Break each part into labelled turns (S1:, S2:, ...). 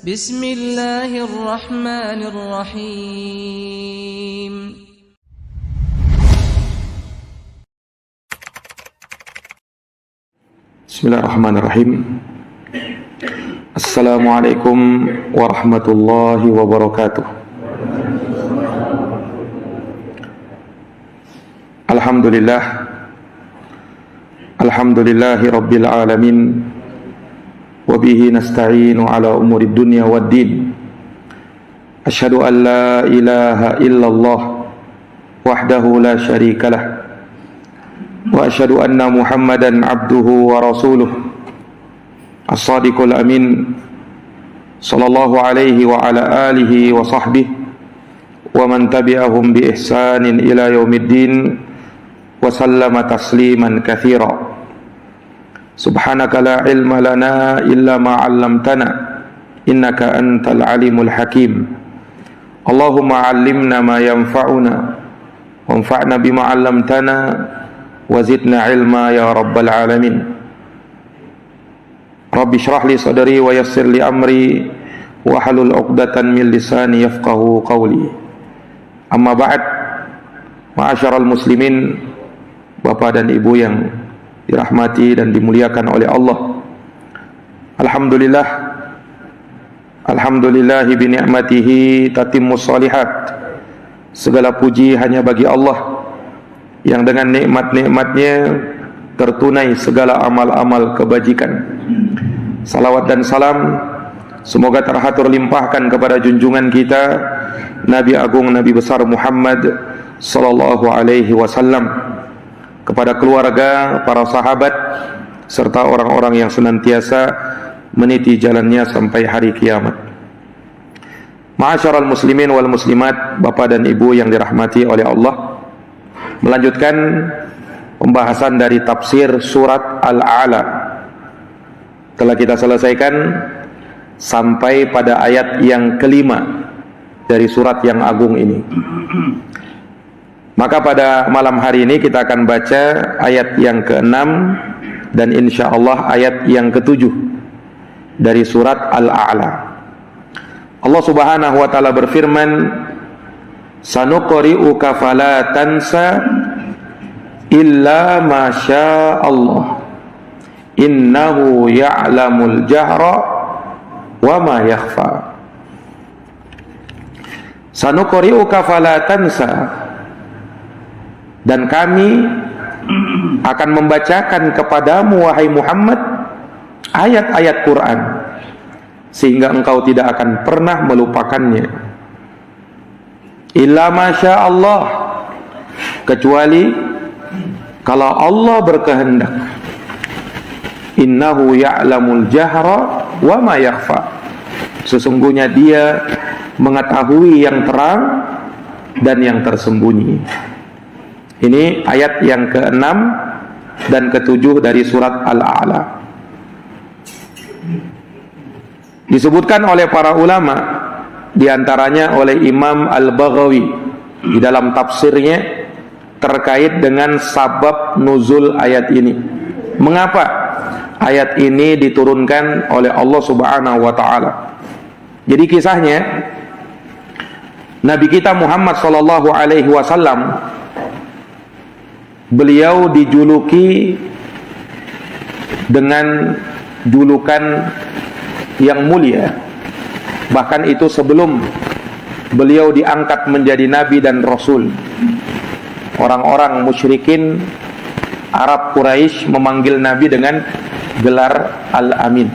S1: Bismillahirrahmanirrahim.
S2: Bismillahirrahmanirrahim. Assalamualaikum warahmatullahi wabarakatuh. Alhamdulillahi rabbil alamin. Wabihi nasta'inu ala umurid dunya waddin. Asyhadu an la ilaha illallah wahdahu la syarikalah, wa asyhadu anna Muhammadan abduhu wa rasuluh as-sadiqul amin, sallallahu alaihi wa ala alihi wa sahbihi wa man tabi'ahum bi ihsanin ila yaumiddin wa sallama tasliman katsira. Subhanaka la ilma lana illa ma 'allamtana innaka antal alimul hakim. Allahumma 'allimna ma yanfa'una wanfa'na bima 'allamtana wa zidna ilma ya rabbal alamin. Rabbi shrah li sadri wa yassir li amri wa halul 'uqdatan min lisani yafqahu qawli. Amma ba'd, ma'asyaral muslimin, bapak dan ibu yang dirahmati dan dimuliakan oleh Allah. Alhamdulillahi bi ni'matihi tatimmus shalihat. Segala puji hanya bagi Allah yang dengan nikmat-nikmatnya tertunai segala amal-amal kebajikan. Salawat dan salam semoga terhatur limpahkan kepada junjungan kita Nabi Agung, Nabi besar Muhammad sallallahu alaihi wasallam, kepada keluarga, para sahabat, serta orang-orang yang senantiasa meniti jalannya sampai hari kiamat. Ma'asyaral muslimin wal muslimat, bapak dan ibu yang dirahmati oleh Allah, melanjutkan pembahasan dari tafsir surat Al-A'la. Telah kita selesaikan sampai pada ayat yang kelima dari surat yang agung ini. Maka pada malam hari ini kita akan baca ayat yang ke-6 dan insyaallah ayat yang ke-7 dari surat Al-A'la. Allah Subhanahu wa taala berfirman, "Sanuqri'uka fala tansa illa ma syaa Allah. Innahu ya'lamul jahra wa ma yakhfa." Sanuqri'uka fala tansa, dan kami akan membacakan kepadamu wahai Muhammad ayat-ayat Quran sehingga engkau tidak akan pernah melupakannya. Illa masya Allah, kecuali kalau Allah berkehendak. Innahu ya'lamul jahra wa ma yakhfa, sesungguhnya Dia mengetahui yang terang dan yang tersembunyi. Ini ayat yang ke-6 dan ke-7 dari surat Al-A'la. Disebutkan oleh para ulama, diantaranya oleh Imam Al-Baghawi di dalam tafsirnya terkait dengan sabab nuzul ayat ini. Mengapa ayat ini diturunkan oleh Allah Subhanahu wa taala? Jadi kisahnya, Nabi kita Muhammad sallallahu alaihi wasallam, beliau dijuluki dengan julukan yang mulia. Bahkan itu sebelum beliau diangkat menjadi nabi dan rasul. Orang-orang musyrikin Arab Quraisy memanggil nabi dengan gelar Al-Amin,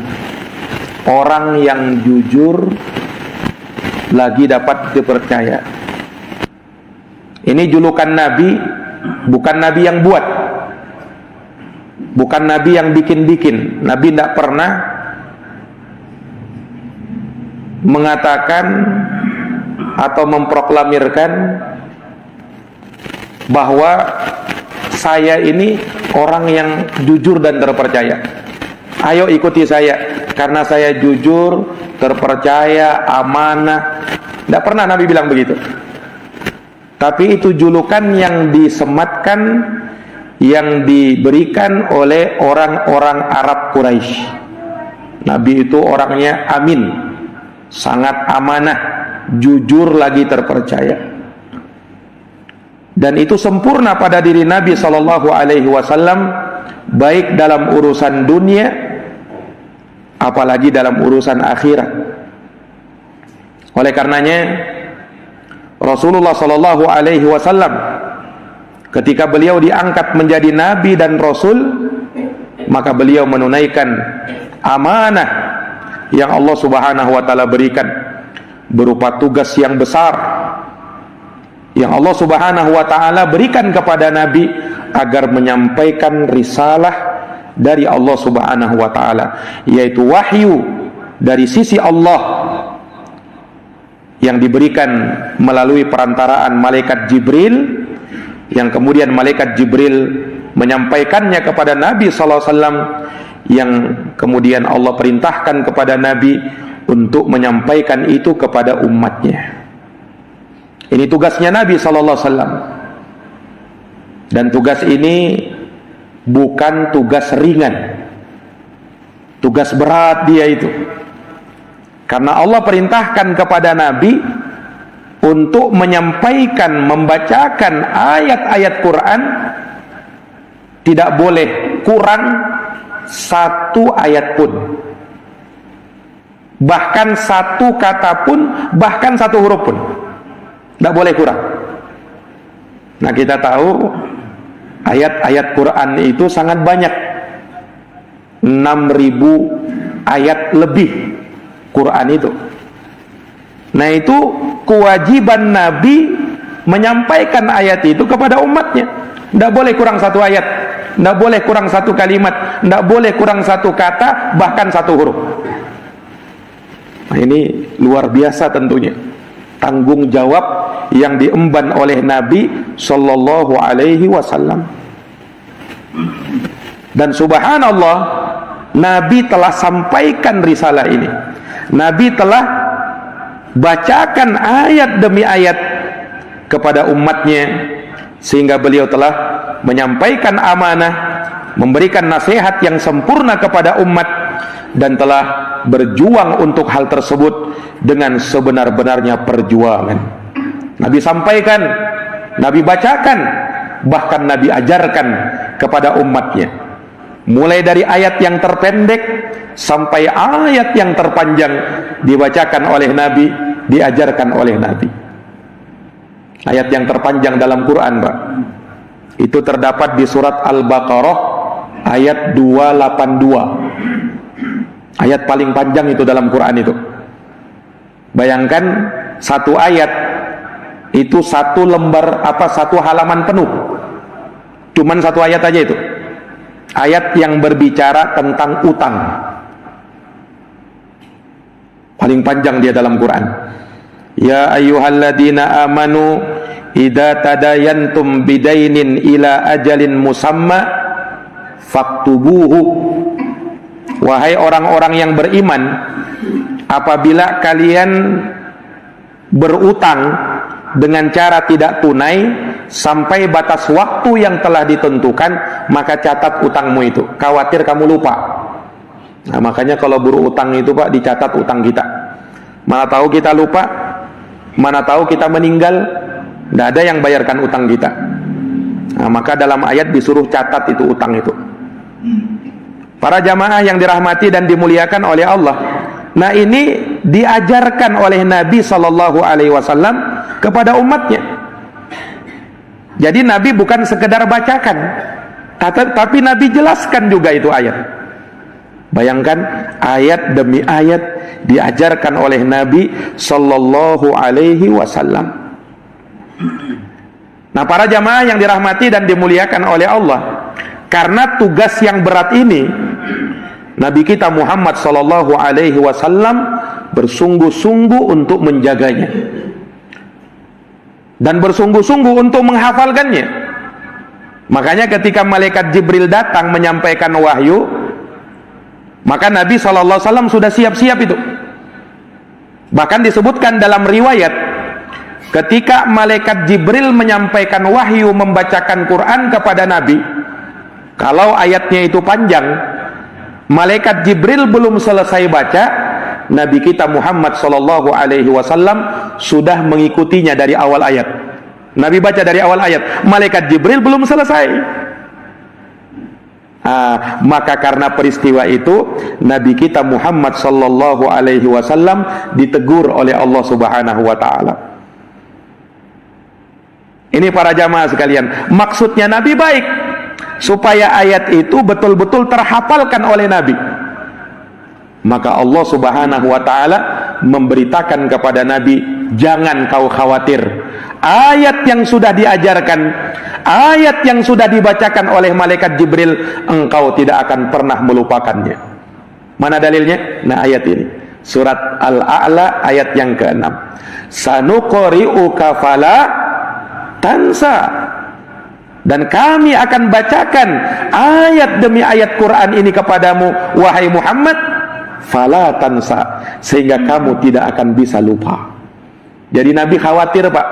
S2: orang yang jujur lagi dapat dipercaya. Ini julukan nabi, bukan nabi yang buat, bukan nabi yang bikin-bikin. Nabi tidak pernah mengatakan atau memproklamirkan bahwa saya ini orang yang jujur dan terpercaya. Ayo ikuti saya karena saya jujur, terpercaya, amanah. Tidak pernah Nabi bilang begitu. Tapi itu julukan yang disematkan, yang diberikan oleh orang-orang Arab Quraisy. Nabi itu orangnya amin, sangat amanah, jujur lagi terpercaya. Dan itu sempurna pada diri Nabi sallallahu alaihi wasallam, baik dalam urusan dunia apalagi dalam urusan akhirat. Oleh karenanya Rasulullah sallallahu alaihi wasallam ketika beliau diangkat menjadi nabi dan rasul, maka beliau menunaikan amanah yang Allah Subhanahu wa taala berikan berupa tugas yang besar yang Allah Subhanahu wa taala berikan kepada nabi agar menyampaikan risalah dari Allah Subhanahu wa taala, yaitu wahyu dari sisi Allah yang diberikan melalui perantaraan malaikat Jibril, yang kemudian malaikat Jibril menyampaikannya kepada Nabi sallallahu alaihi wasallam, yang kemudian Allah perintahkan kepada Nabi untuk menyampaikan itu kepada umatnya. Ini tugasnya Nabi sallallahu alaihi wasallam. Dan tugas ini bukan tugas ringan. Tugas berat dia itu. Karena Allah perintahkan kepada Nabi untuk menyampaikan, membacakan ayat-ayat Quran, tidak boleh kurang satu ayat pun, bahkan satu kata pun, bahkan satu huruf pun tidak boleh kurang. Nah, kita tahu ayat-ayat Quran itu sangat banyak, 6.000 ayat lebih Quran itu. Nah, itu kewajiban Nabi menyampaikan ayat itu kepada umatnya. Tidak boleh kurang satu ayat, tidak boleh kurang satu kalimat, tidak boleh kurang satu kata, bahkan satu huruf. Nah, ini luar biasa tentunya tanggung jawab yang diemban oleh Nabi Sallallahu Alaihi Wasallam. Dan subhanallah, Nabi telah sampaikan risalah ini. Nabi telah bacakan ayat demi ayat kepada umatnya, sehingga beliau telah menyampaikan amanah, memberikan nasihat yang sempurna kepada umat, dan telah berjuang untuk hal tersebut dengan sebenar-benarnya perjuangan. Nabi sampaikan, Nabi bacakan, bahkan Nabi ajarkan kepada umatnya, mulai dari ayat yang terpendek sampai ayat yang terpanjang dibacakan oleh Nabi, diajarkan oleh Nabi. Ayat yang terpanjang dalam Quran, Pak, itu terdapat di surat Al-Baqarah ayat 282. Ayat paling panjang itu dalam Quran itu. Bayangkan satu ayat itu satu lembar, satu halaman penuh. Cuman satu ayat aja itu. Ayat yang berbicara tentang utang. Paling panjang dia dalam Quran. Ya ayyuhalladzina amanu idza tadayantum bidainin ila ajalin musamma faktubuhu. Wahai orang-orang yang beriman, apabila kalian berutang dengan cara tidak tunai sampai batas waktu yang telah ditentukan, maka catat utangmu itu. Khawatir kamu lupa. Nah, makanya kalau berutang itu, Pak, dicatat utang kita. Mana tahu kita lupa, mana tahu kita meninggal, tidak ada yang bayarkan utang kita. Nah, maka dalam ayat disuruh catat itu utang itu. Para jamaah yang dirahmati dan dimuliakan oleh Allah, nah ini diajarkan oleh Nabi Sallallahu Alaihi Wasallam kepada umatnya. Jadi Nabi bukan sekedar bacakan, tapi Nabi jelaskan juga itu ayat. Bayangkan ayat demi ayat diajarkan oleh Nabi Sallallahu Alaihi Wasallam. Nah, para jamaah yang dirahmati dan dimuliakan oleh Allah, karena tugas yang berat ini, Nabi kita Muhammad Sallallahu Alaihi Wasallam bersungguh-sungguh untuk menjaganya dan bersungguh-sungguh untuk menghafalkannya. Makanya ketika malaikat Jibril datang menyampaikan wahyu, maka Nabi Sallallahu Alaihi Wasallam sudah siap-siap itu. Bahkan disebutkan dalam riwayat, ketika malaikat Jibril menyampaikan wahyu, membacakan Quran kepada Nabi, kalau ayatnya itu panjang, malaikat Jibril belum selesai baca, Nabi kita Muhammad sallallahu alaihi wasallam sudah mengikutinya dari awal ayat. Nabi baca dari awal ayat, malaikat Jibril belum selesai. Maka karena peristiwa itu Nabi kita Muhammad sallallahu alaihi wasallam ditegur oleh Allah Subhanahu wa taala. Ini para jamaah sekalian, maksudnya Nabi baik supaya ayat itu betul-betul terhafalkan oleh Nabi. Maka Allah Subhanahu wa taala memberitakan kepada Nabi, jangan kau khawatir. Ayat yang sudah diajarkan, ayat yang sudah dibacakan oleh malaikat Jibril, engkau tidak akan pernah melupakannya. Mana dalilnya? Nah, ayat ini. Surat Al-A'la ayat yang ke-6. Sanuqri'uka fala tansa. Dan kami akan bacakan ayat demi ayat Quran ini kepadamu, wahai Muhammad, fala tansa, sehingga kamu tidak akan bisa lupa. Jadi Nabi khawatir, Pak,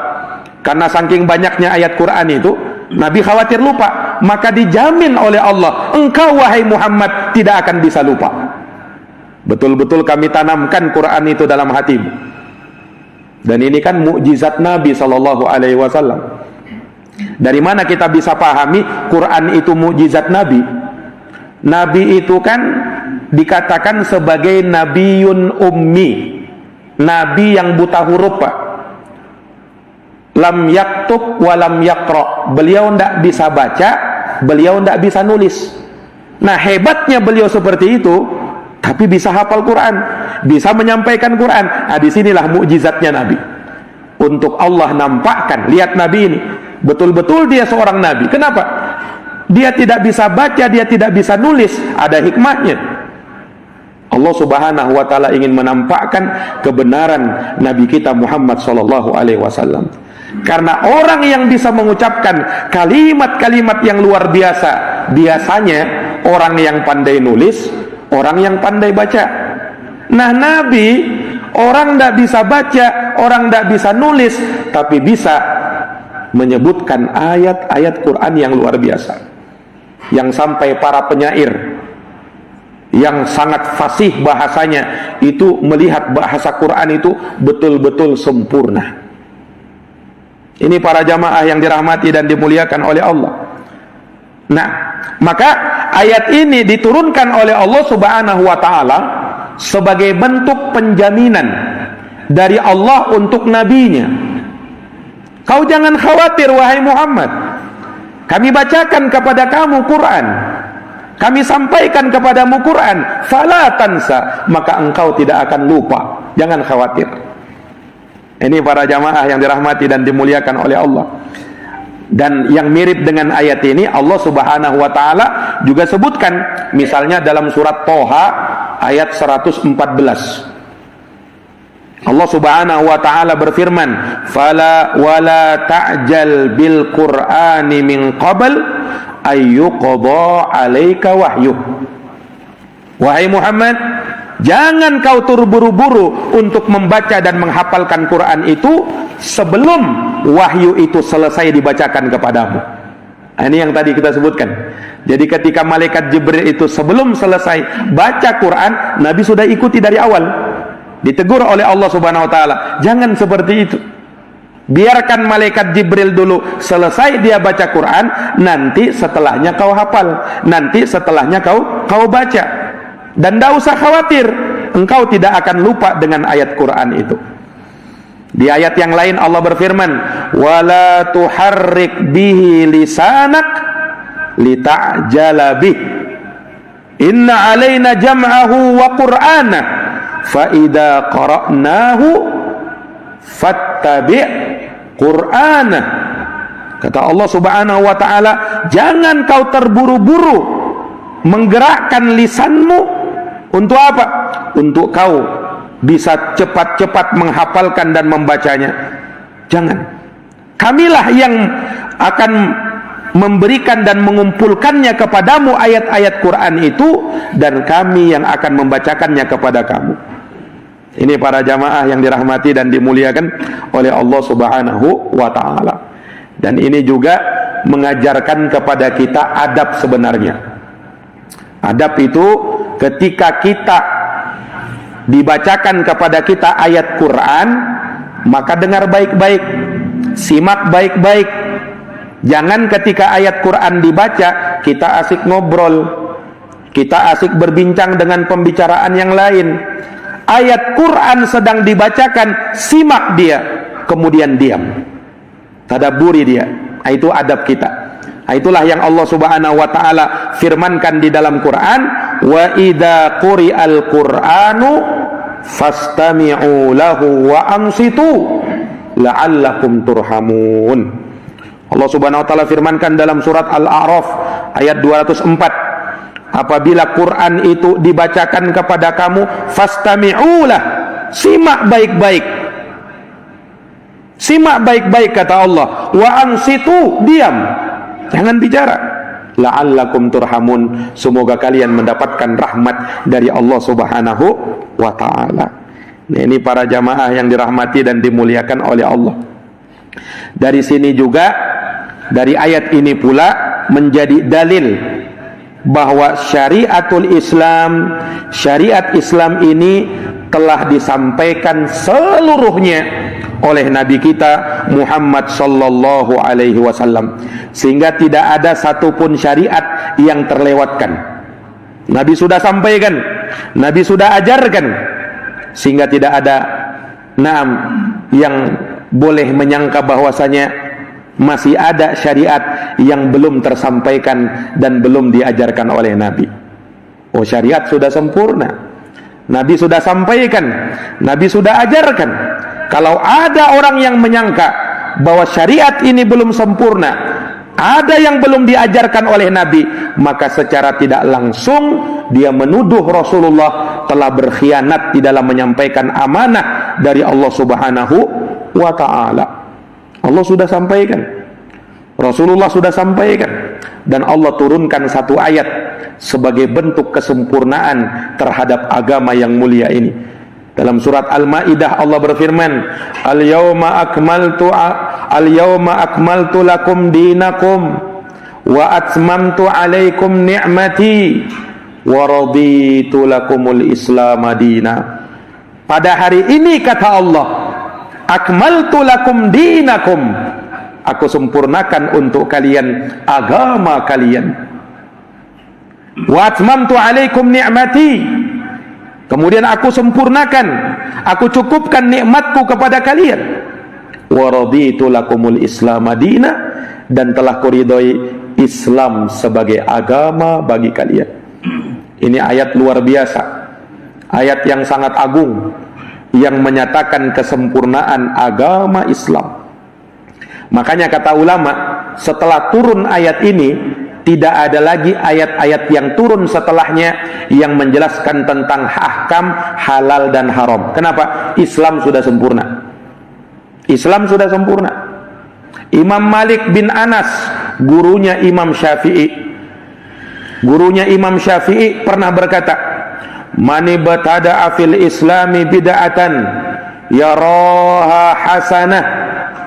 S2: karena saking banyaknya ayat Quran itu, Nabi khawatir lupa. Maka dijamin oleh Allah, engkau wahai Muhammad tidak akan bisa lupa. Betul-betul kami tanamkan Quran itu dalam hatimu. Dan ini kan mukjizat Nabi sallallahu alaihi wasallam. Dari mana kita bisa pahami Quran itu mukjizat Nabi? Nabi itu kan dikatakan sebagai nabiyun ummi, nabi yang buta huruf, Pak. Lam yaktub wa lam yaqra. Beliau tidak bisa baca, beliau tidak bisa nulis. Nah, hebatnya beliau seperti itu, tapi bisa hafal Quran, bisa menyampaikan Quran. Nah, disinilah mukjizatnya Nabi. Untuk Allah nampakkan, lihat Nabi ini, betul-betul dia seorang Nabi. Kenapa? Dia tidak bisa baca, dia tidak bisa nulis. Ada hikmahnya. Allah Subhanahu wa taala ingin menampakkan kebenaran Nabi kita Muhammad sallallahu alaihi wasallam. Karena orang yang bisa mengucapkan kalimat-kalimat yang luar biasa, biasanya orang yang pandai nulis, orang yang pandai baca. Nah, Nabi orang tidak bisa baca, orang tidak bisa nulis, tapi bisa menyebutkan ayat-ayat Quran yang luar biasa, yang sampai para penyair yang sangat fasih bahasanya itu melihat bahasa Quran itu betul-betul sempurna. Ini para jamaah yang dirahmati dan dimuliakan oleh Allah. Nah, maka ayat ini diturunkan oleh Allah Subhanahu wa taala sebagai bentuk penjaminan dari Allah untuk nabinya. Kau jangan khawatir wahai Muhammad. Kami bacakan kepada kamu Quran. Kami sampaikan kepadamu Quran, fala tansa, maka engkau tidak akan lupa. Jangan khawatir. Ini para jamaah yang dirahmati dan dimuliakan oleh Allah. Dan yang mirip dengan ayat ini, Allah Subhanahu wa taala juga sebutkan, misalnya dalam surat Toha ayat 114. Allah Subhanahu wa taala berfirman, "Fala wala ta'jal bil Qur'ani min qabl ayyuqadha 'alaika wahyu." Wahai Muhammad, jangan kau terburu-buru untuk membaca dan menghafalkan Quran itu sebelum wahyu itu selesai dibacakan kepadamu. Ini yang tadi kita sebutkan. Jadi ketika malaikat Jibril itu sebelum selesai baca Quran, Nabi sudah ikuti dari awal. Ditegur oleh Allah Subhanahu wa taala, jangan seperti itu. Biarkan malaikat Jibril dulu selesai dia baca Quran, nanti setelahnya kau hafal, nanti setelahnya kau baca. Dan tidak usah khawatir, engkau tidak akan lupa dengan ayat Quran itu. Di ayat yang lain Allah berfirman, "Wala tuharrik bihi lisanak lita'jala bih. Inna alaina jam'ahu wa qur'ana fa idza qara'nahu fattabi' qur'ana." Kata Allah Subhanahu wa taala, jangan kau terburu-buru menggerakkan lisanmu untuk apa? Untuk kau bisa cepat-cepat menghafalkan dan membacanya. Jangan. Kamilah yang akan memberikan dan mengumpulkannya kepadamu ayat-ayat Quran itu, dan kami yang akan membacakannya kepada kamu. Ini para jamaah yang dirahmati dan dimuliakan oleh Allah Subhanahu wa taala. Dan ini juga mengajarkan kepada kita adab sebenarnya. Adab itu ketika kita dibacakan kepada kita ayat Quran, maka dengar baik-baik, simak baik-baik. Jangan ketika ayat Quran dibaca kita asik ngobrol, kita asik berbincang dengan pembicaraan yang lain. Ayat Quran sedang dibacakan, simak dia, kemudian diam, tadabburi dia. Itu adab kita. Itulah yang Allah Subhanahu wa taala firmankan di dalam Quran, wa idza quri'al Qur'anu fastami'u lahu wa ansitu la'allakum turhamun. Allah Subhanahu wa taala firmankan dalam surat Al-A'raf ayat 204, apabila Quran itu dibacakan kepada kamu, fastami'ulah, simak baik-baik. Simak baik-baik kata Allah. Wa ansitu, diam, jangan bicara. La'allakum turhamun, semoga kalian mendapatkan rahmat dari Allah Subhanahu wa ta'ala. Nah, ini para jamaah yang dirahmati dan dimuliakan oleh Allah. Dari sini juga, dari ayat ini pula menjadi dalil bahwa syariatul Islam, syariat Islam ini telah disampaikan seluruhnya oleh Nabi kita Muhammad sallallahu alaihi wasallam, sehingga tidak ada satupun syariat yang terlewatkan. Nabi sudah sampaikan, Nabi sudah ajarkan, sehingga tidak ada yang boleh menyangka bahwasanya masih ada syariat yang belum tersampaikan dan belum diajarkan oleh Nabi. Oh, syariat sudah sempurna, Nabi sudah sampaikan, Nabi sudah ajarkan. Kalau ada orang yang menyangka bahwa syariat ini belum sempurna, ada yang belum diajarkan oleh Nabi, maka secara tidak langsung dia menuduh Rasulullah telah berkhianat di dalam menyampaikan amanah dari Allah Subhanahu wa ta'ala. Allah sudah sampaikan, Rasulullah sudah sampaikan, dan Allah turunkan satu ayat sebagai bentuk kesempurnaan terhadap agama yang mulia ini. Dalam surat Al-Maidah Allah berfirman, Al-yawma akmaltu lakum dinakum wa atmamtu alaikum ni'mati wa raditu lakumul Islam madina. Pada hari ini kata Allah, akmaltu lakum dinakum, aku sempurnakan untuk kalian agama kalian. Wa atmamtu alaikum ni'mati, kemudian aku sempurnakan, aku cukupkan nikmatku kepada kalian. Wa raditu lakumul Islam madina, dan telah kuridhoi Islam sebagai agama bagi kalian. Ini ayat luar biasa, ayat yang sangat agung, yang menyatakan kesempurnaan agama Islam. Makanya kata ulama, setelah turun ayat ini, tidak ada lagi ayat-ayat yang turun setelahnya yang menjelaskan tentang ahkam halal dan haram. Kenapa? Islam sudah sempurna. Islam sudah sempurna. Imam Malik bin Anas, gurunya Imam Syafi'i, pernah berkata, man ibtada'a fil islami bid'atan yaraha hasanah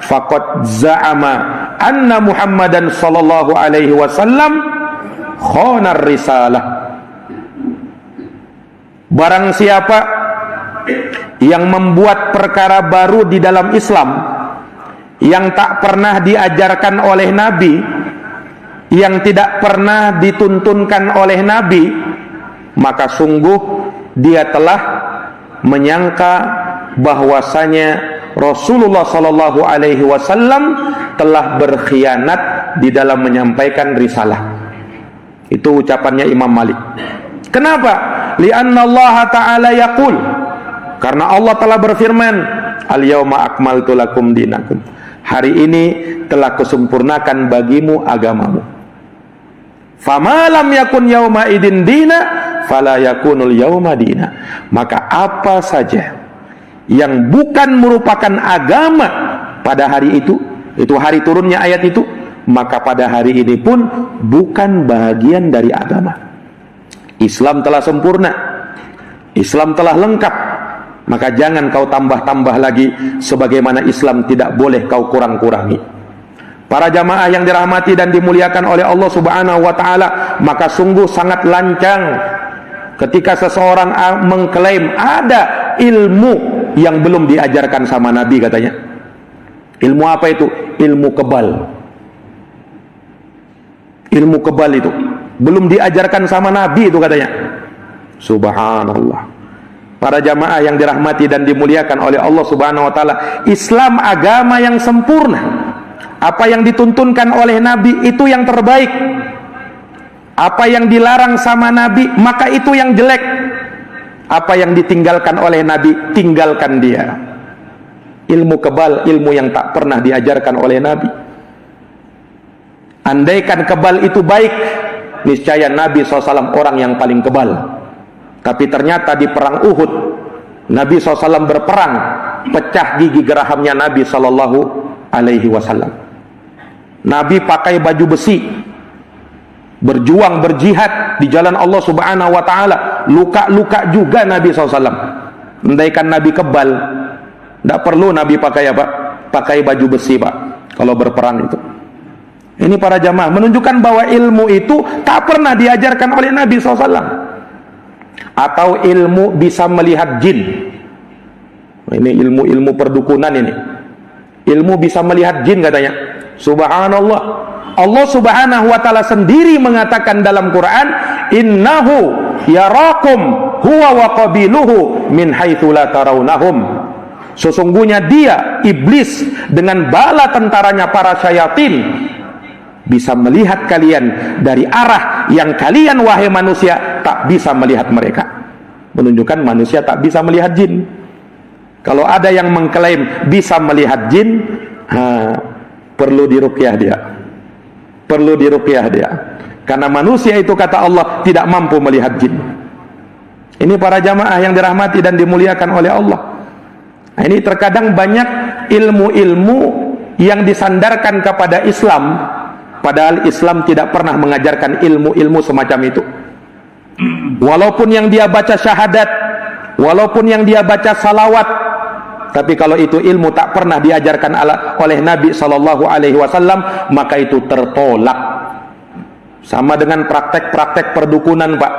S2: faqad za'ama anna Muhammadan sallallahu alaihi wasallam khana risalah. Barang siapa yang membuat perkara baru di dalam Islam yang tak pernah diajarkan oleh Nabi, yang tidak pernah dituntunkan oleh Nabi, maka sungguh dia telah menyangka bahwasanya Rasulullah sallallahu alaihi wasallam telah berkhianat di dalam menyampaikan risalah. Itu ucapannya Imam Malik. Kenapa? Li'anna Allah ta'ala yaqul, karena Allah telah berfirman, al-yawma akmaltu lakum dinakum, hari ini telah kusempurnakan bagimu agamamu. Fama lam yakun yawma idin dina fala yakunul yawma dina, maka apa saja yang bukan merupakan agama pada hari itu hari turunnya ayat itu, maka pada hari ini pun bukan bagian dari agama. Islam telah sempurna, Islam telah lengkap, maka jangan kau tambah-tambah lagi, sebagaimana Islam tidak boleh kau kurang-kurangi. Para jamaah yang dirahmati dan dimuliakan oleh Allah Subhanahu wa ta'ala, maka sungguh sangat lancang Ketika seseorang mengklaim ada ilmu yang belum diajarkan sama Nabi katanya. Ilmu apa itu? Ilmu kebal. Ilmu kebal itu belum diajarkan sama Nabi itu katanya. Subhanallah. Para jamaah yang dirahmati dan dimuliakan oleh Allah Subhanahu wa taala, Islam agama yang sempurna. Apa yang dituntunkan oleh Nabi itu yang terbaik. Apa yang dilarang sama Nabi maka itu yang jelek. Apa yang ditinggalkan oleh Nabi, tinggalkan dia. Ilmu kebal, ilmu yang tak pernah diajarkan oleh Nabi. Andaikan kebal itu baik, niscaya Nabi SAW orang yang paling kebal. Tapi ternyata di perang Uhud, Nabi SAW berperang, pecah gigi gerahamnya Nabi SAW. Nabi pakai baju besi, berjuang, berjihad di jalan Allah Subhanahu wa taala. Luka-luka juga Nabi SAW. Andaikan Nabi kebal, tidak perlu Nabi pakai apa? Pakai baju besi, Pak, kalau berperang itu. Ini para jamaah menunjukkan bahwa ilmu itu tak pernah diajarkan oleh Nabi SAW. Atau ilmu bisa melihat jin. Ini ilmu-ilmu perdukunan ini. Ilmu bisa melihat jin katanya. Subhanallah. Allah Subhanahu wa taala sendiri mengatakan dalam Quran, "Innahu yarakum huwa wa qabiluhu min haitsu la tarawnahum." Sesungguhnya dia, iblis, dengan bala tentaranya para syayatin, bisa melihat kalian dari arah yang kalian wahai manusia tak bisa melihat mereka. Menunjukkan manusia tak bisa melihat jin. Kalau ada yang mengklaim bisa melihat jin, perlu diruqyah dia. Perlu diruqyah dia. Karena manusia itu kata Allah tidak mampu melihat jin. Ini para jamaah yang dirahmati dan dimuliakan oleh Allah. Nah, ini terkadang banyak ilmu-ilmu yang disandarkan kepada Islam, padahal Islam tidak pernah mengajarkan ilmu-ilmu semacam itu. Walaupun yang dia baca syahadat, walaupun yang dia baca salawat, tapi kalau itu ilmu tak pernah diajarkan oleh Nabi SAW, maka itu tertolak. Sama dengan praktek-praktek perdukunan, Pak.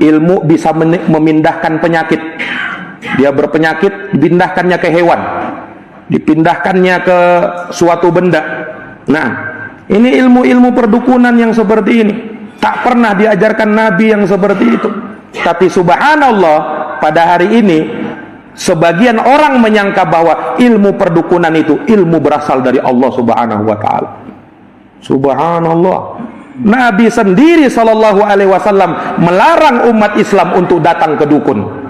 S2: Ilmu bisa memindahkan penyakit. Dia berpenyakit, dipindahkannya ke hewan, dipindahkannya ke suatu benda. Nah, ini ilmu-ilmu perdukunan yang seperti ini tak pernah diajarkan Nabi yang seperti itu. Tapi subhanallah, pada hari ini sebagian orang menyangka bahwa ilmu perdukunan itu ilmu berasal dari Allah Subhanahu wa taala. Subhanallah. Nabi sendiri SAW melarang umat Islam untuk datang ke dukun.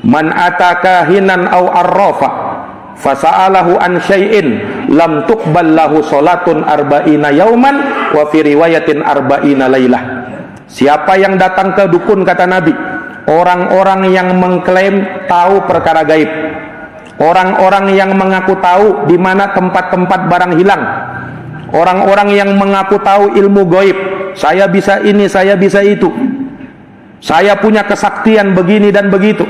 S2: Man ataka hinan au arrafa fasa'alahu an syai'in lam tuqbal lahu salatun arba'ina yauman wa fi riwayatin arba'ina lailah. Siapa yang datang ke dukun, kata Nabi, orang-orang yang mengklaim tahu perkara gaib, orang-orang yang mengaku tahu di mana tempat-tempat barang hilang, orang-orang yang mengaku tahu ilmu gaib, saya bisa ini, saya bisa itu, saya punya kesaktian begini dan begitu.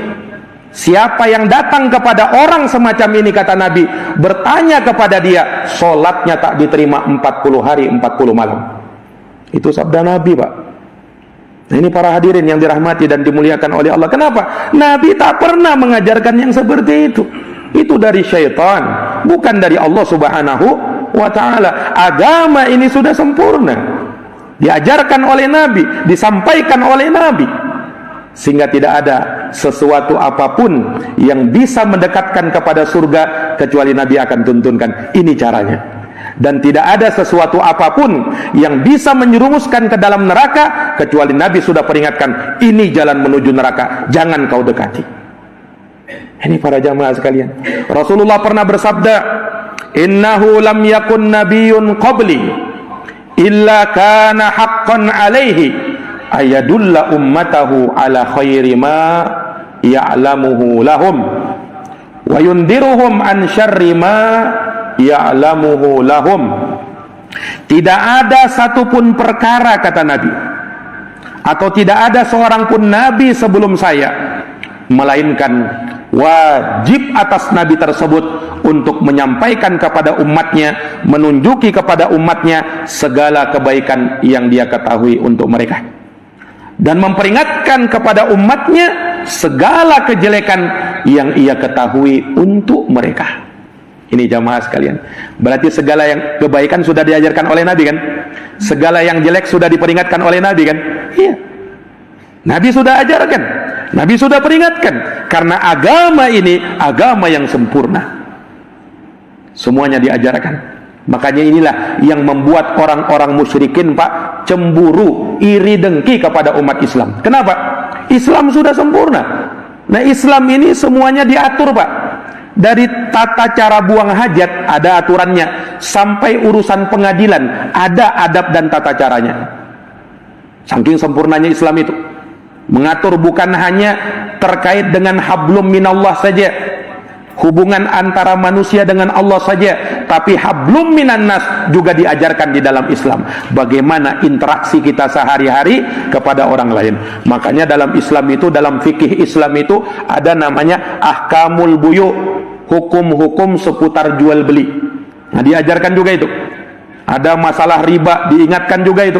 S2: Siapa yang datang kepada orang semacam ini, kata Nabi, bertanya kepada dia, sholatnya tak diterima 40 hari 40 malam. Itu sabda Nabi, Pak. Nah, ini para hadirin yang dirahmati dan dimuliakan oleh Allah. Kenapa? Nabi tak pernah mengajarkan yang seperti itu. Itu dari syaitan, bukan dari Allah Subhanahu wa ta'ala. Agama ini sudah sempurna, diajarkan oleh Nabi, disampaikan oleh Nabi, sehingga tidak ada sesuatu apapun yang bisa mendekatkan kepada surga kecuali Nabi akan tuntunkan ini caranya. Dan tidak ada sesuatu apapun yang bisa menyerumuskan ke dalam neraka kecuali Nabi sudah peringatkan, ini jalan menuju neraka, jangan kau dekati. Ini para jamaah sekalian, Rasulullah pernah bersabda, innahu lam yakun nabiyyun qabli illa kana haqqan alaihi ayadulla ummatahu ala khairi ma ya'lamuhu lahum wa yundiruhum an syarri ma ya'lamuhu lahum. Tidak ada satupun perkara, kata Nabi, atau tidak ada seorang pun Nabi sebelum saya, melainkan wajib atas Nabi tersebut untuk menyampaikan kepada umatnya, menunjuki kepada umatnya segala kebaikan yang dia ketahui untuk mereka. dan memperingatkan kepada umatnya segala kejelekan yang ia ketahui untuk mereka. Ini jamaah sekalian, berarti segala yang kebaikan sudah diajarkan oleh Nabi kan? Segala yang jelek sudah diperingatkan oleh Nabi kan? Iya, Nabi sudah ajarkan, Nabi sudah peringatkan, karena agama ini agama yang sempurna, semuanya diajarkan. Makanya inilah yang membuat orang-orang musyrikin, Pak, cemburu, iri dengki kepada umat Islam. Kenapa? Islam sudah sempurna. Nah, Islam ini semuanya diatur, Pak. Dari tata cara buang hajat ada aturannya, sampai urusan pengadilan ada adab dan tata caranya. Saking sempurnanya Islam itu. Mengatur bukan hanya terkait dengan hablum minallah saja, hubungan antara manusia dengan Allah saja, tapi hablum minan nas juga diajarkan di dalam Islam. Bagaimana interaksi kita sehari-hari kepada orang lain. Makanya dalam Islam itu, dalam fikih Islam itu ada namanya ahkamul buyu, hukum-hukum seputar jual beli. Nah, diajarkan juga itu. Ada masalah riba, diingatkan juga itu.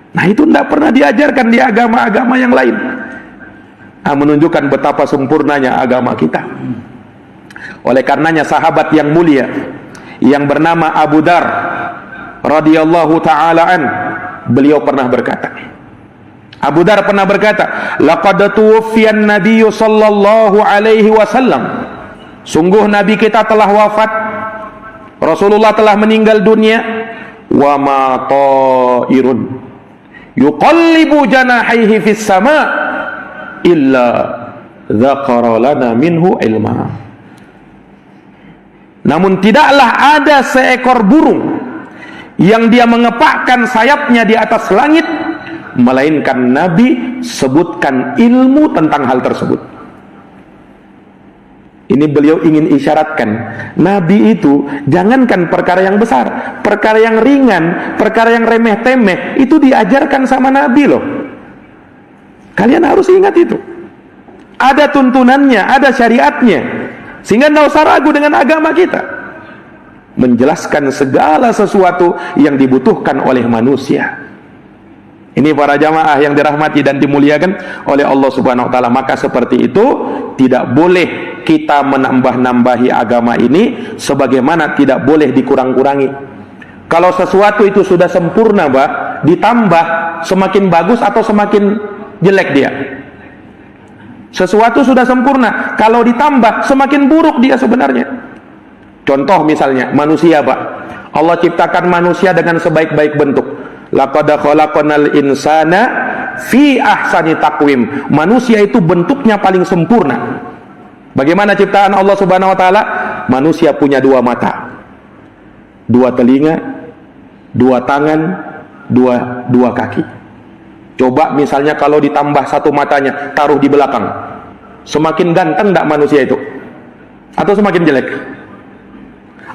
S2: Nah, itu tidak pernah diajarkan di agama-agama yang lain. Menunjukkan betapa sempurnanya agama kita. Oleh karenanya sahabat yang mulia yang bernama Abu Dar radhiyallahu taala an, beliau pernah berkata, Abu Dar pernah berkata, laqad tuwfiyan nabiyyu sallallahu alaihi wasallam, sungguh nabi kita telah wafat, Rasulullah telah meninggal dunia, wa ma ta'irun yuqallibu janahaihi fis sama illa dzakara lana minhu ilma. Namun tidaklah ada seekor burung yang dia mengepakkan sayapnya di atas langit, melainkan Nabi sebutkan ilmu tentang hal tersebut. Ini beliau ingin isyaratkan, Nabi itu jangankan perkara yang besar, perkara yang ringan, perkara yang remeh-temeh, itu diajarkan sama Nabi loh. Kalian harus ingat itu. Ada tuntunannya, ada syariatnya. Sehingga tidak usah ragu dengan agama kita. Menjelaskan segala sesuatu yang dibutuhkan oleh manusia. Ini para jamaah yang dirahmati dan dimuliakan oleh Allah Subhanahu wa taala. Maka seperti itu tidak boleh kita menambah-nambahi agama ini, sebagaimana tidak boleh dikurang-kurangi. Kalau sesuatu itu sudah sempurna, Pak, ditambah semakin bagus atau semakin jelek dia. Sesuatu sudah sempurna, kalau ditambah semakin buruk dia sebenarnya. Contoh misalnya manusia, Pak. Allah ciptakan manusia dengan sebaik-baik bentuk. Laqad khalaqnal insana fi ahsani taqwim. Manusia itu bentuknya paling sempurna. Bagaimana ciptaan Allah Subhanahu wa taala? Manusia punya dua mata, dua telinga, dua tangan, dua kaki. Coba misalnya kalau ditambah satu matanya, taruh di belakang, semakin ganteng tidak manusia itu? Atau semakin jelek?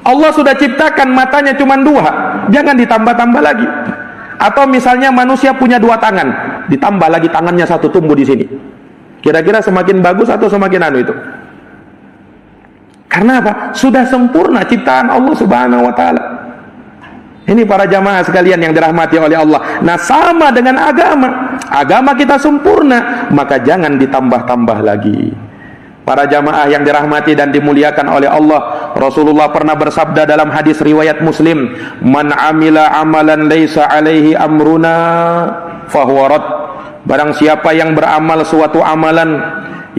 S2: Allah sudah ciptakan matanya cuma dua, jangan ditambah-tambah lagi. Atau misalnya manusia punya dua tangan, ditambah lagi tangannya satu tumbuh di sini. Kira-kira semakin bagus atau semakin anu itu? Karena apa? Sudah sempurna ciptaan Allah Subhanahu wa taala. Ini para jamaah sekalian yang dirahmati oleh Allah. Nah, sama dengan agama. Agama kita sempurna, maka jangan ditambah-tambah lagi. Para jamaah yang dirahmati dan dimuliakan oleh Allah, Rasulullah pernah bersabda dalam hadis riwayat Muslim, "Man amila amalan laisa alaihi amruna fahuwa rad." Barang siapa yang beramal suatu amalan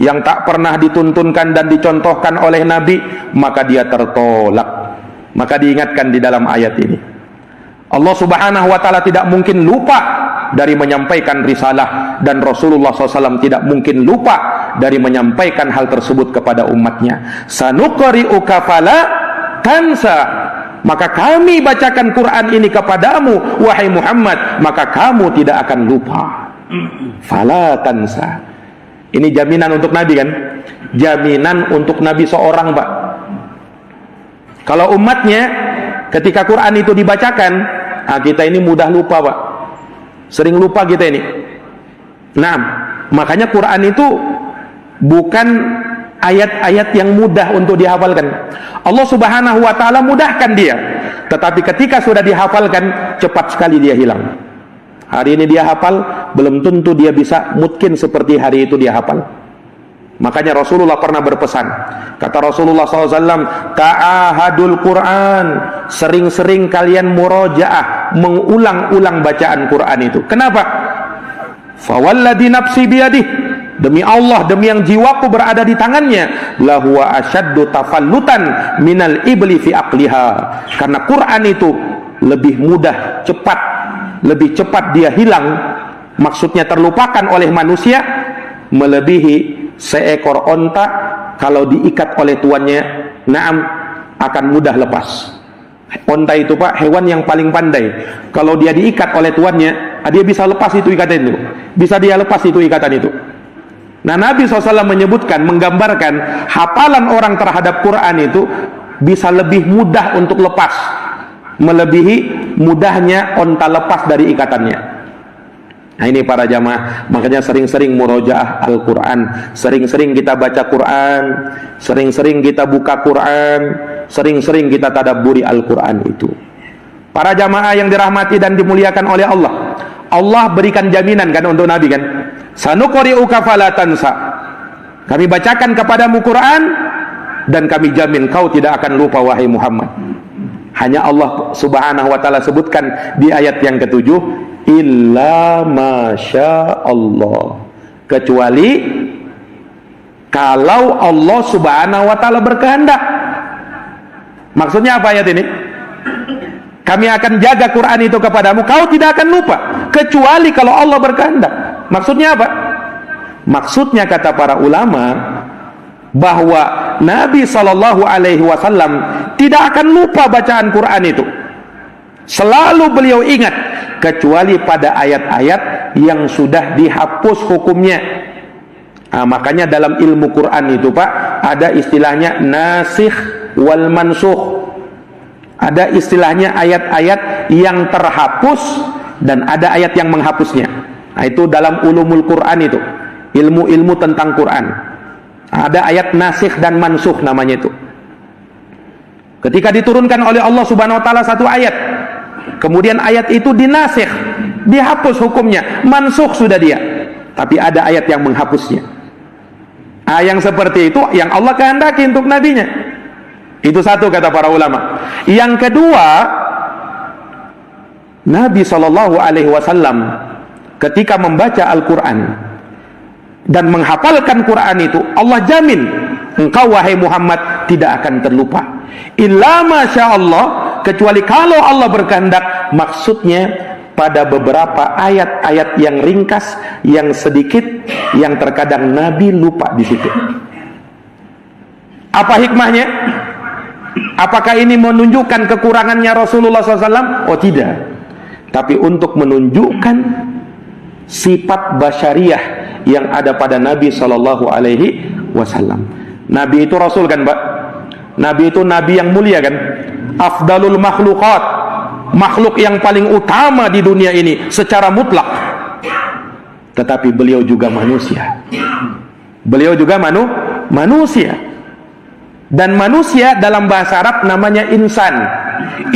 S2: yang tak pernah dituntunkan dan dicontohkan oleh Nabi, maka dia tertolak. Maka diingatkan di dalam ayat ini, Allah Subhanahu wa taala tidak mungkin lupa dari menyampaikan risalah, dan Rasulullah SAW tidak mungkin lupa dari menyampaikan hal tersebut kepada umatnya. Sanuqri'uka fala tansa, maka kami bacakan Quran ini kepadamu wahai Muhammad, maka kamu tidak akan lupa. Fala tansa, ini jaminan untuk Nabi kan? Jaminan untuk Nabi seorang, Pak. Kalau umatnya ketika Quran itu dibacakan, kita ini mudah lupa, Pak. Sering lupa kita ini. Nah, makanya Quran itu bukan ayat-ayat yang mudah untuk dihafalkan. Allah Subhanahu wa taala mudahkan dia, tetapi ketika sudah dihafalkan, cepat sekali dia hilang. Hari ini dia hafal, belum tentu dia bisa mungkin seperti hari itu dia hafal. Makanya Rasulullah pernah berpesan, kata Rasulullah SAW, ta'ahadul Quran, sering-sering kalian murojaah, mengulang-ulang bacaan Quran itu. Kenapa? Fawalladhi nafsi biyadih, demi Allah, demi yang jiwaku berada di tangannya, lahuwa asyaddu tafallutan minal ibli fi aqliha. Karena Quran itu lebih mudah, cepat, lebih cepat dia hilang, maksudnya terlupakan oleh manusia, melebihi seekor onta kalau diikat oleh tuannya, naam, akan mudah lepas. Onta itu Pak, hewan yang paling pandai. Kalau dia diikat oleh tuannya, dia bisa lepas itu ikatan itu. Bisa dia lepas itu ikatan itu. Nah, Nabi SAW menyebutkan, menggambarkan hafalan orang terhadap Quran itu bisa lebih mudah untuk lepas, melebihi mudahnya onta lepas dari ikatannya. Nah, ini para jamaah, makanya sering-sering murojaah Al-Quran, sering-sering kita baca Quran, sering-sering kita buka Quran, sering-sering kita tadabburi Al-Quran itu. Para jamaah yang dirahmati dan dimuliakan oleh Allah, Allah berikan jaminan kan untuk Nabi kan, sanuqri'uka fala tansa, kami bacakan kepadamu Quran dan kami jamin kau tidak akan lupa wahai Muhammad. Hanya Allah Subhanahu wa ta'ala sebutkan di ayat yang ke-7, illa masya Allah, kecuali kalau Allah Subhanahu wa ta'ala berkehendak. Maksudnya apa ayat ini? Kami akan jaga Quran itu kepadamu, kau tidak akan lupa, kecuali kalau Allah berkehendak. Maksudnya apa? Maksudnya kata para ulama, bahwa Nabi SAW tidak akan lupa bacaan Quran itu. Selalu beliau ingat, kecuali pada ayat-ayat yang sudah dihapus hukumnya. Nah, makanya dalam ilmu Quran itu Pak, ada istilahnya nasikh wal mansukh. Ada istilahnya ayat-ayat yang terhapus dan ada ayat yang menghapusnya. Nah, itu dalam ulumul Quran itu, ilmu-ilmu tentang Quran. Ada ayat nasikh dan mansukh namanya itu. Ketika diturunkan oleh Allah Subhanahu wa ta'ala satu ayat, kemudian ayat itu dinasikh, dihapus hukumnya, mansukh sudah dia, tapi ada ayat yang menghapusnya. Yang seperti itu yang Allah kehendaki untuk nabinya. Itu satu kata para ulama. Yang kedua, Nabi SAW ketika membaca Al-Quran dan menghafalkan Quran itu, Allah jamin engkau wahai Muhammad tidak akan terlupa. Illa masya Allah, kecuali kalau Allah berkehendak. Maksudnya pada beberapa ayat-ayat yang ringkas, yang sedikit, yang terkadang Nabi lupa di situ. Apa hikmahnya? Apakah ini menunjukkan kekurangannya Rasulullah SAW? Oh tidak. Tapi untuk menunjukkan sifat basyariah yang ada pada Nabi SAW. Nabi itu Rasul kan Pak? Nabi itu Nabi yang mulia kan? Afdalul makhlukat, makhluk yang paling utama di dunia ini secara mutlak. Tetapi beliau juga manusia. Beliau juga manusia. Dan manusia dalam bahasa Arab namanya insan.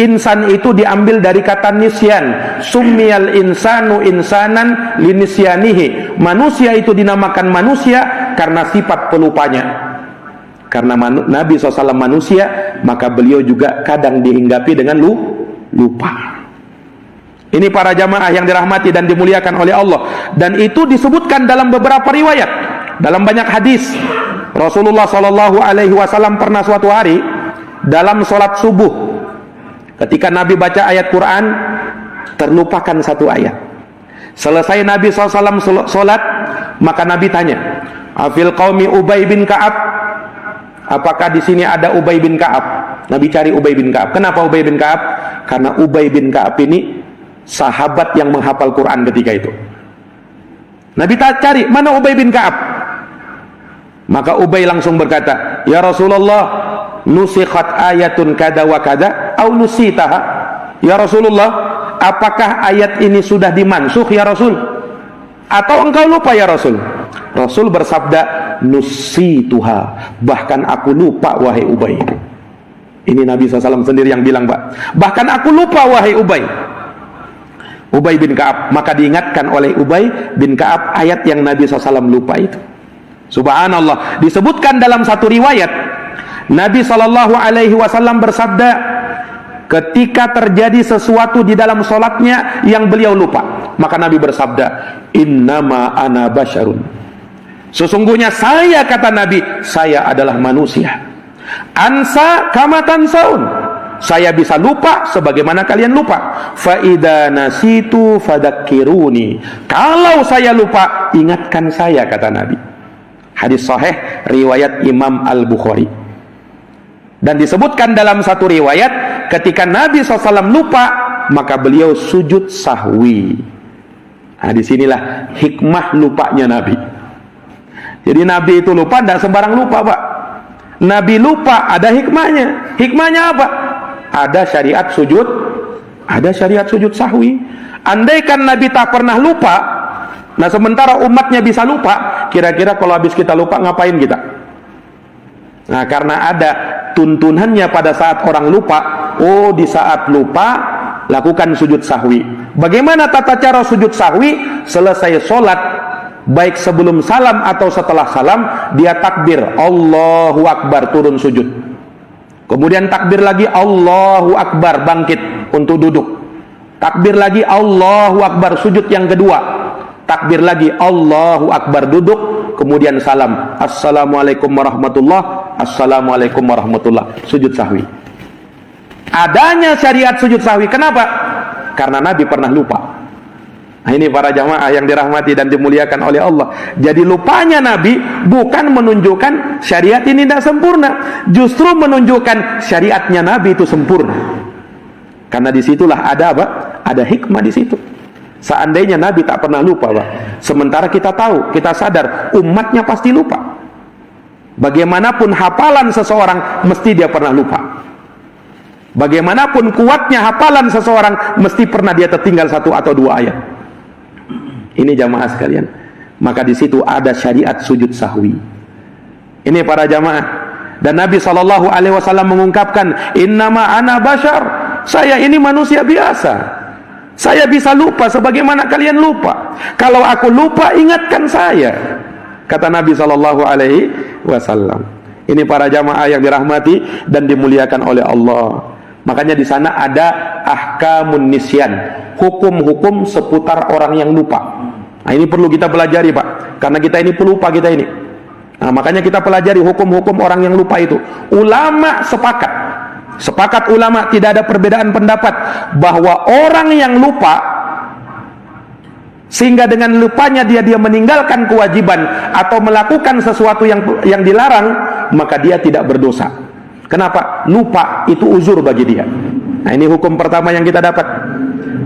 S2: Insan itu diambil dari kata nisyan. Summiyal insanu insanan linisyanihi. Manusia itu dinamakan manusia karena sifat pelupanya. Karena Nabi SAW manusia, maka beliau juga kadang dihinggapi dengan lupa. Ini para jamaah yang dirahmati dan dimuliakan oleh Allah. Dan itu disebutkan dalam beberapa riwayat, dalam banyak hadis. Rasulullah SAW pernah suatu hari dalam sholat subuh, ketika Nabi baca ayat Quran, terlupakan satu ayat. Selesai Nabi SAW sholat, maka Nabi tanya, afil qaumi Ubay bin Ka'ab, apakah di sini ada Ubay bin Ka'ab? Nabi cari Ubay bin Ka'ab. Kenapa Ubay bin Ka'ab? Karena Ubay bin Ka'ab ini sahabat yang menghafal Quran ketika itu. Nabi cari, mana Ubay bin Ka'ab? Maka Ubay langsung berkata, ya Rasulullah, nusikhat ayatun kada wa kada au nusitaha. Ya Rasulullah, apakah ayat ini sudah dimansukh ya Rasul? Atau engkau lupa ya Rasul? Rasul bersabda, nusituha, bahkan aku lupa wahai Ubay. Ini Nabi SAW sendiri yang bilang Pak, bahkan aku lupa wahai Ubay. Ubay bin Ka'ab. Maka diingatkan oleh Ubay bin Ka'ab ayat yang Nabi SAW lupa itu. Subhanallah. Disebutkan dalam satu riwayat, Nabi SAW bersabda, ketika terjadi sesuatu di dalam sholatnya yang beliau lupa, maka Nabi bersabda, innama ana basyarun, sesungguhnya saya, kata Nabi, saya adalah manusia. Ansa kama tansaun, saya bisa lupa sebagaimana kalian lupa. Fa idza nasitu fadzakkiruni, kalau saya lupa ingatkan saya, kata Nabi. Hadis sahih riwayat Imam Al-Bukhari. Dan disebutkan dalam satu riwayat, ketika Nabi SAW lupa, maka beliau sujud sahwi. Nah, disinilah hikmah lupanya Nabi. Jadi Nabi itu lupa, tidak sembarang lupa, Pak. Nabi lupa, ada hikmahnya. Hikmahnya apa? Ada syariat sujud, ada syariat sujud sahwi. Andaikan Nabi tak pernah lupa, nah sementara umatnya bisa lupa, kira-kira kalau habis kita lupa ngapain kita? Nah, karena ada tuntunannya pada saat orang lupa. Oh, di saat lupa lakukan sujud sahwi. Bagaimana tata cara sujud sahwi? Selesai sholat, baik sebelum salam atau setelah salam, dia takbir Allahu Akbar, turun sujud. Kemudian takbir lagi Allahu Akbar, bangkit untuk duduk. Takbir lagi Allahu Akbar, sujud yang kedua. Takbir lagi Allahu Akbar, duduk. Kemudian salam, Assalamualaikum warahmatullah, Assalamualaikum warahmatullah, sujud sahwi. Adanya syariat sujud sahwi, kenapa? Karena Nabi pernah lupa. Nah, ini para jamaah yang dirahmati dan dimuliakan oleh Allah. Jadi lupanya Nabi bukan menunjukkan syariat ini tidak sempurna, justru menunjukkan syariatnya Nabi itu sempurna. Karena disitulah ada apa? Ada hikmah di situ. Seandainya Nabi tak pernah lupa, Pak. Sementara kita tahu, kita sadar umatnya pasti lupa. Bagaimanapun hafalan seseorang, mesti dia pernah lupa. Bagaimanapun kuatnya hafalan seseorang, mesti pernah dia tertinggal satu atau dua ayat. Ini jamaah sekalian. Maka di situ ada syariat sujud sahwi. Ini para jamaah. Dan Nabi SAW mengungkapkan, innama ana basyar, saya ini manusia biasa. Saya bisa lupa sebagaimana kalian lupa. Kalau aku lupa, ingatkan saya, kata Nabi SAW. Ini para jamaah yang dirahmati dan dimuliakan oleh Allah. Makanya di sana ada ahkamun nisyan, hukum-hukum seputar orang yang lupa. Nah, ini perlu kita pelajari, Pak, karena kita ini pelupa, kita ini. Nah, makanya kita pelajari hukum-hukum orang yang lupa itu. Ulama sepakat ulama, tidak ada perbedaan pendapat bahwa orang yang lupa, sehingga dengan lupanya dia meninggalkan kewajiban atau melakukan sesuatu yang dilarang, maka dia tidak berdosa. Kenapa? Lupa itu uzur bagi dia. Nah, ini hukum pertama yang kita dapat.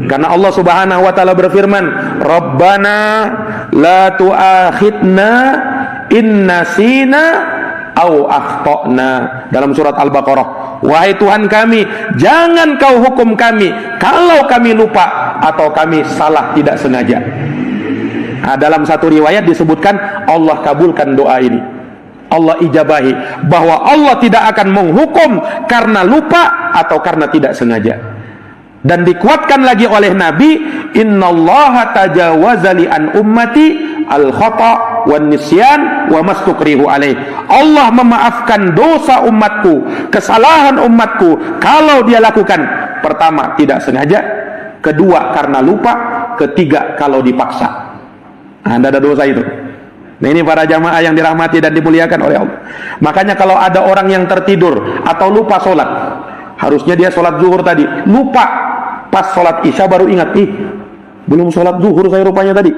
S2: Karena Allah Subhanahu wa taala berfirman, Rabbana la tu'akhidna in nasina au akhtana, dalam surat Al-Baqarah. Wahai Tuhan kami, jangan kau hukum kami kalau kami lupa atau kami salah tidak sengaja. Nah, dalam satu riwayat disebutkan Allah kabulkan doa ini, Allah ijabahi, bahwa Allah tidak akan menghukum karena lupa atau karena tidak sengaja. Dan dikuatkan lagi oleh Nabi, innallaha tajawaza li an ummati al-khata' wan nisyan wa mastukrihu alaih. Allah memaafkan dosa umatku, kesalahan umatku, kalau dia lakukan, pertama tidak sengaja, kedua karena lupa, ketiga kalau dipaksa. Nah, tidak ada dosa itu. Nah, ini para jamaah yang dirahmati dan dimuliakan oleh Allah. Makanya kalau ada orang yang tertidur atau lupa sholat, harusnya dia sholat zuhur tadi, lupa, pas sholat isya baru ingat, belum sholat zuhur saya rupanya tadi.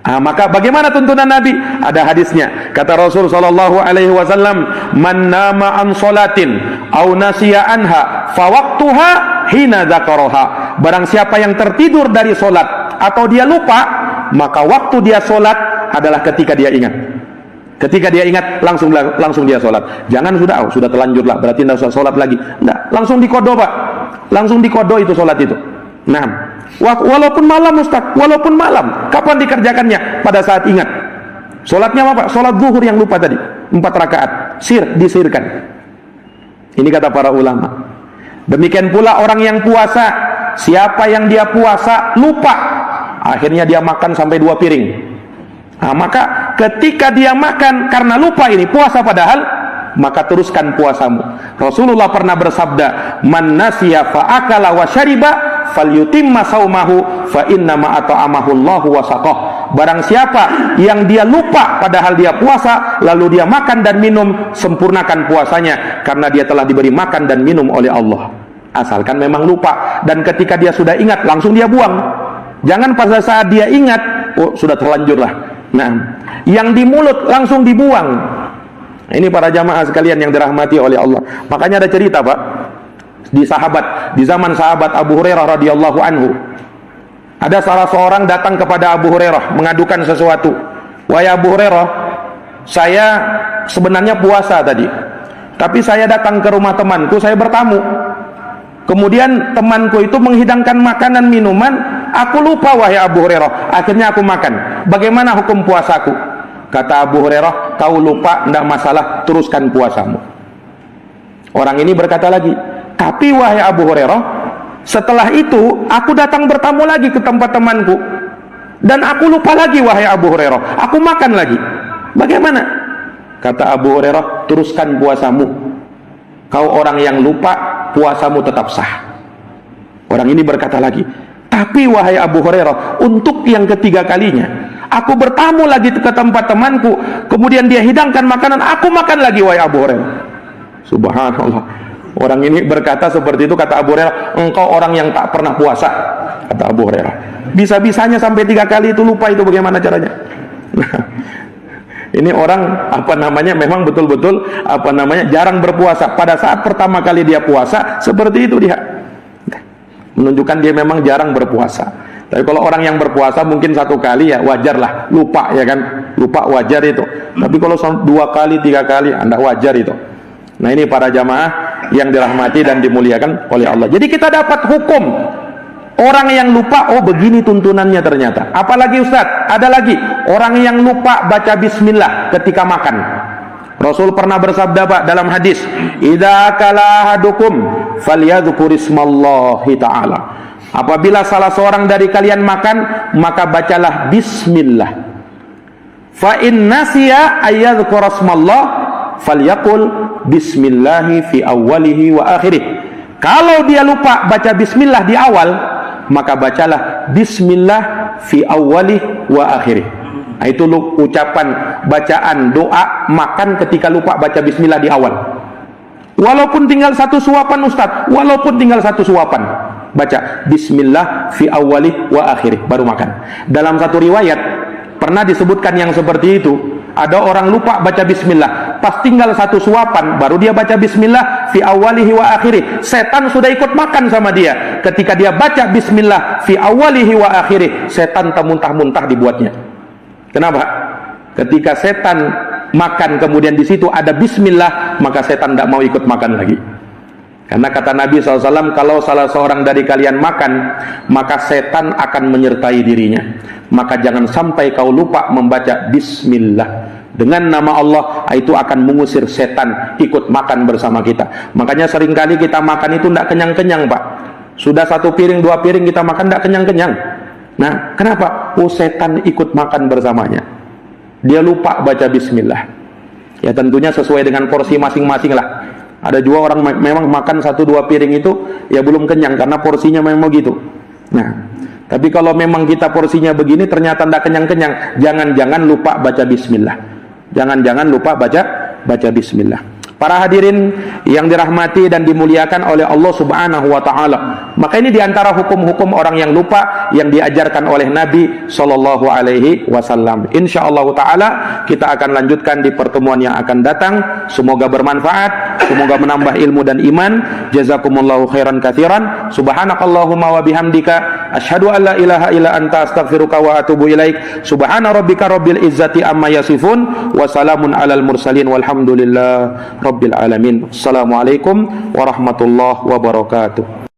S2: Maka bagaimana tuntunan Nabi? Ada hadisnya. Kata Rasul sallallahu alaihi wasallam, "Man nama an sholatin aw nasiya anha fa waqtuha hina dzakaraha." Barang siapa yang tertidur dari sholat atau dia lupa, maka waktu dia sholat adalah ketika dia ingat. Ketika dia ingat, langsung dia sholat. Jangan sudah terlanjur lah, berarti tidak usah sholat lagi. Enggak, langsung dikodo, Pak. Langsung dikodo itu sholat itu. Nah, walaupun malam, Ustaz, walaupun malam, kapan dikerjakannya? Pada saat ingat. Sholatnya apa? Sholat zuhur yang lupa tadi, 4 rakaat, disirkan. Ini kata para ulama. Demikian pula orang yang puasa, siapa yang dia puasa lupa, akhirnya dia makan sampai 2 piring. Nah, maka ketika dia makan karena lupa ini puasa padahal, maka teruskan puasamu. Rasulullah pernah bersabda, "Man nasiya fa akala wa syariba falyutimma saumahu fa inna ma at'amahu Allahu wa saqah." Barang siapa yang dia lupa padahal dia puasa, lalu dia makan dan minum, sempurnakan puasanya karena dia telah diberi makan dan minum oleh Allah. Asalkan memang lupa, dan ketika dia sudah ingat langsung dia buang. Jangan pada saat dia ingat, oh sudah terlanjur lah. Nah, yang di mulut langsung dibuang. Nah, ini para jamaah sekalian yang dirahmati oleh Allah. Makanya ada cerita, Pak, di zaman sahabat Abu Hurairah radhiyallahu anhu. Ada salah seorang datang kepada Abu Hurairah mengadukan sesuatu. "Wahai Abu Hurairah, saya sebenarnya puasa tadi, tapi saya datang ke rumah temanku, saya bertamu. Kemudian temanku itu menghidangkan makanan minuman, aku lupa wahai Abu Hurairah, akhirnya aku makan. Bagaimana hukum puasaku?" Kata Abu Hurairah, "Kau lupa, tidak masalah, teruskan puasamu." Orang ini berkata lagi, "Tapi wahai Abu Hurairah, setelah itu aku datang bertamu lagi ke tempat temanku, dan aku lupa lagi wahai Abu Hurairah, aku makan lagi. Bagaimana?" Kata Abu Hurairah, "Teruskan puasamu. Kau orang yang lupa, puasamu tetap sah." Orang ini berkata lagi, "Tapi wahai Abu Hurairah, untuk yang ketiga kalinya, aku bertamu lagi ke tempat temanku, kemudian dia hidangkan makanan, aku makan lagi wahai Abu Hurairah." Subhanallah. Orang ini berkata seperti itu. Kata Abu Hurairah, "Engkau orang yang tak pernah puasa." Kata Abu Hurairah, "Bisa-bisanya sampai 3 kali itu lupa, itu bagaimana caranya?" Ini orang memang betul-betul jarang berpuasa. Pada saat pertama kali dia puasa seperti itu, dia menunjukkan dia memang jarang berpuasa. Tapi kalau orang yang berpuasa mungkin 1 kali ya wajar lah, lupa ya kan, lupa wajar itu. Tapi kalau 2 kali 3 kali anda wajar itu. Nah, ini para jamaah yang dirahmati dan dimuliakan oleh Allah. Jadi kita dapat hukum orang yang lupa, oh begini tuntunannya ternyata. Apalagi Ustaz, ada lagi orang yang lupa baca bismillah ketika makan. Rasul pernah bersabda, Pak, dalam hadis, "Idza kala ahadukum falyadhkur ismallahi ta'ala." Apabila salah seorang dari kalian makan, maka bacalah bismillah. Fa in nasiya ayyadhkur ismallah falyaqul bismillahi fi awwalihi wa akhirih. Kalau dia lupa baca bismillah di awal, maka bacalah bismillah fi awwalihi wa akhirih. Nah, itu ucapan bacaan doa makan ketika lupa baca bismillah di awal. Walaupun tinggal 1 suapan Ustaz, walaupun tinggal 1 suapan, baca bismillah fi awwalihi wa akhirih baru makan. Dalam satu riwayat pernah disebutkan yang seperti itu. Ada orang lupa baca bismillah, pas tinggal 1 suapan baru dia baca bismillah fi awwalihi wa akhirih. Setan sudah ikut makan sama dia. Ketika dia baca bismillah fi awwalihi wa akhirih, setan termuntah-muntah dibuatnya. Kenapa? Ketika setan makan kemudian di situ ada bismillah, maka setan tidak mau ikut makan lagi. Karena kata Nabi SAW, kalau salah seorang dari kalian makan, maka setan akan menyertai dirinya. Maka jangan sampai kau lupa membaca bismillah. Dengan nama Allah, itu akan mengusir setan ikut makan bersama kita. Makanya seringkali kita makan itu tidak kenyang-kenyang, Pak. Sudah 1 piring, 2 piring kita makan tidak kenyang-kenyang. Nah, kenapa? Oh, setan ikut makan bersamanya. Dia lupa baca bismillah. Ya tentunya sesuai dengan porsi masing-masing lah. Ada juga orang memang makan 1-2 piring itu ya belum kenyang karena porsinya memang begitu. Nah, tapi kalau memang kita porsinya begini ternyata tidak kenyang-kenyang, jangan-jangan lupa baca bismillah. Jangan-jangan lupa baca bismillah. Para hadirin yang dirahmati dan dimuliakan oleh Allah Subhanahu wa taala. Maka ini diantara hukum-hukum orang yang lupa yang diajarkan oleh Nabi sallallahu alaihi wasallam. Insyaallah taala kita akan lanjutkan di pertemuan yang akan datang. Semoga bermanfaat, semoga menambah ilmu dan iman. Jazakumullahu khairan katsiran. Subhanakallahumma wa bihamdika asyhadu an la ilaha illa anta astaghfiruka wa atubu ilaik. Subhana rabbika rabbil izzati amma yasifun wa salamun alal mursalin walhamdulillah Rabbil alamin. Assalamualaikum warahmatullahi wabarakatuh.